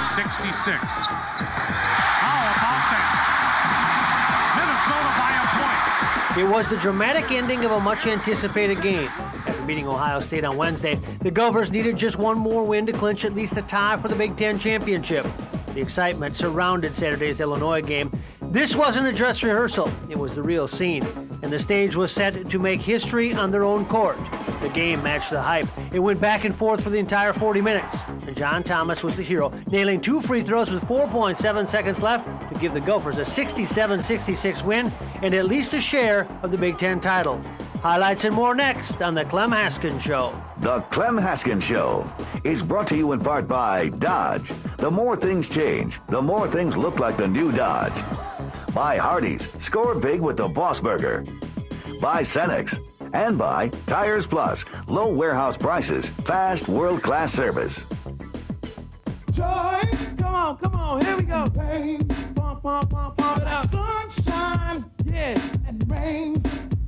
How about that? Minnesota by a point. It was the dramatic ending of a much-anticipated game. After beating Ohio State on Wednesday, the Gophers needed just one more win to clinch at least a tie for the Big Ten championship. The excitement surrounded Saturday's Illinois game. This wasn't a dress rehearsal, it was the real scene, and the stage was set to make history on their own court. The game matched the hype. It went back and forth for the entire 40 minutes, and John Thomas was the hero, nailing 2 free throws with 4.7 seconds left to give the Gophers a 67-66 win and at least a share of the Big Ten title. Highlights and more next on the Clem Haskins Show. The Clem Haskins Show is brought to you in part by Dodge. The more things change, the more things look like the new Dodge. By Hardee's, score big with the Boss Burger. By Cenex. And by Tires Plus, low warehouse prices, fast world-class service. Joy, come on, here we go. Rain, pump it up. Sunshine, yeah, and rain.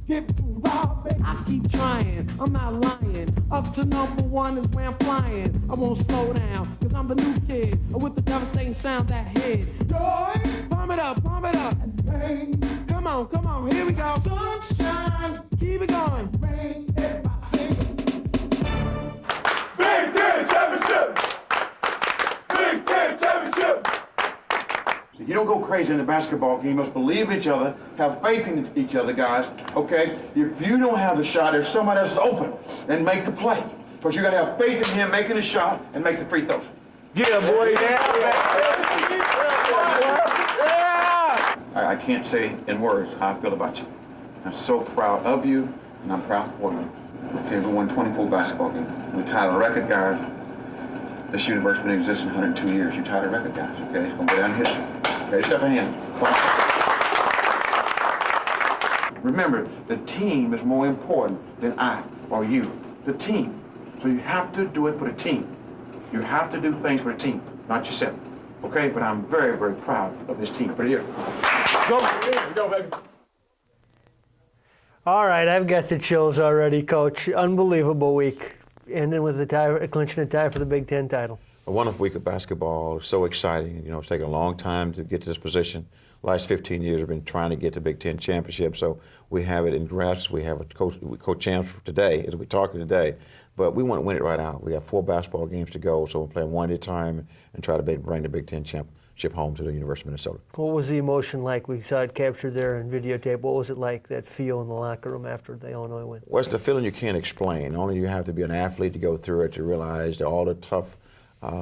Give it to Rob, baby. I keep trying, I'm not lying. Up to #1 is where I'm flying. I won't slow down, cause I'm the new kid with the devastating sound that hit. Joy, pump it up. And rain, come on, here we go. Sunshine, keep it going. Rain, everybody sing. Big Ten Championship! Big Ten Championship! You don't go crazy in the basketball game. You must believe each other, have faith in each other, guys, okay? If you don't have the shot, there's somebody else open, then make the play. Because you got to have faith in him making the shot and make the free throws. Yeah, boy, I can't say in words how I feel about you. I'm so proud of you, and I'm proud for you. Okay, we won 24 basketball games. We tied a record, guys. This university's been in existence 102 years. You tied a record, guys, okay? It's going to go down in history. Ready, step ahead. Remember, the team is more important than I or you. The team. So you have to do it for the team. You have to do things for the team, not yourself. Okay? But I'm very, very proud of this team. Right here. Go, baby. All right, I've got the chills already, Coach. Unbelievable week. Ending with the tie, clinching a tie for the Big Ten title. A wonderful week of basketball. So exciting. You know, it's taken a long time to get to this position. Last 15 years, we've been trying to get the Big Ten championship. So we have it in grasp. We have a co-champs today, as we're talking today. But we want to win it right out. We have 4 basketball games to go, so we're playing one at a time and try to bring the Big Ten championship home to the University of Minnesota. What was the emotion like? We saw it captured there in videotape. What was it like, that feel in the locker room after the Illinois win? Well, it's the feeling you can't explain. Only you have to be an athlete to go through it, to realize that all the tough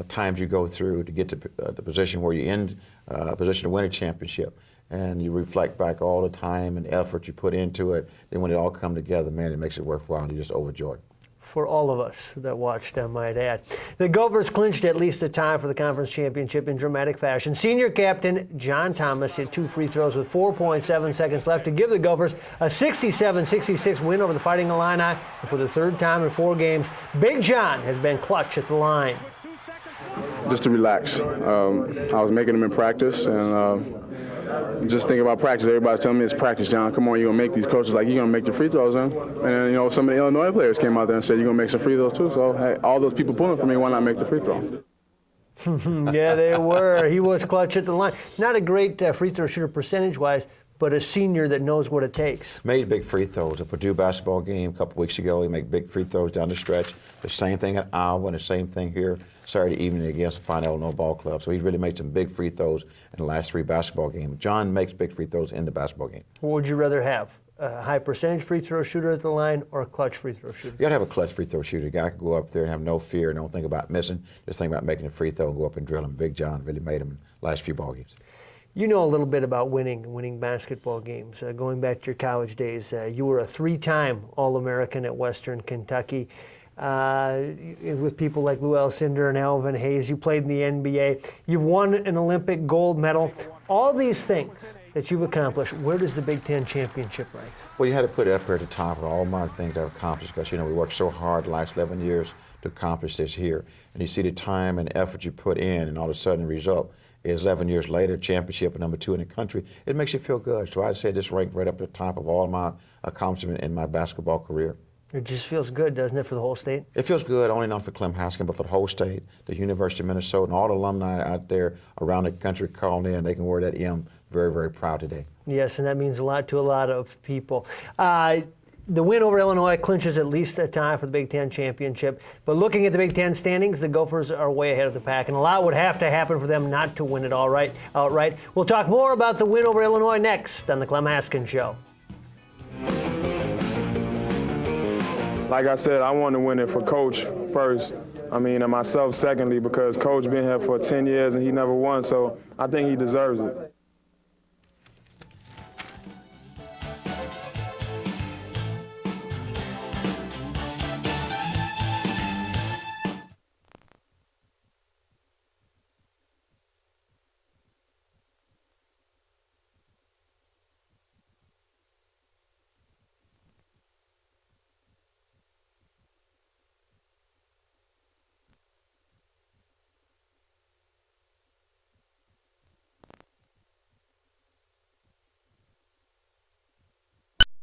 times you go through to get to the position where you end a position to win a championship. And you reflect back all the time and effort you put into it. Then when it all comes together, man, it makes it worthwhile and you're just overjoyed. For all of us that watched, I might add. The Gophers clinched at least a tie for the conference championship in dramatic fashion. Senior captain John Thomas hit 2 free throws with 4.7 seconds left to give the Gophers a 67-66 win over the Fighting Illini. And for the 3rd time in 4 games, Big John has been clutch at the line. Just to relax. I was making them in practice, and just think about practice. Everybody's telling me it's practice, John. Come on, you're going to make these coaches like, you're going to make the free throws, man. And, you know, some of the Illinois players came out there and said, you're going to make some free throws, too. So, hey, all those people pulling for me, why not make the free throw? Yeah, they were. He was clutch at the line. Not a great free throw shooter percentage-wise, but a senior that knows what it takes. Made big free throws. A Purdue basketball game a couple weeks ago, he made big free throws down the stretch. The same thing at Iowa and the same thing here Saturday evening against the Fine Illinois Ball Club. So he's really made some big free throws in the last 3 basketball games. John makes big free throws in the basketball game. What would you rather have? A high percentage free throw shooter at the line or a clutch free throw shooter? You got to have a clutch free throw shooter. A guy can go up there and have no fear, don't think about missing, just think about making a free throw and go up and drill him. Big John really made him in the last few ball games. You know a little bit about winning basketball games. Going back to your college days, you were a 3-time All-American at Western Kentucky. With people like Lou Alcindor and Alvin Hayes. You played in the NBA. You've won an Olympic gold medal. All these things that you've accomplished, where does the Big Ten championship rank? Well, you had to put it up here at the top of all my things I've accomplished because, you know, we worked so hard the last 11 years to accomplish this here. And you see the time and effort you put in, and all of a sudden the result is 11 years later, championship at #2 in the country. It makes you feel good. So I'd say this ranked right up at the top of all my accomplishments in my basketball career. It just feels good, doesn't it, for the whole state? It feels good, only not for Clem Haskins, but for the whole state, the University of Minnesota, and all the alumni out there around the country calling in. They can wear that M very, very proud today. Yes, and that means a lot to a lot of people. The win over Illinois clinches at least a tie for the Big Ten championship. But looking at the Big Ten standings, the Gophers are way ahead of the pack, and a lot would have to happen for them not to win it outright. We'll talk more about the win over Illinois next on the Clem Haskins Show. Like I said, I want to win it for Coach first. I mean, and myself secondly, because Coach been here for 10 years and he never won, so I think he deserves it.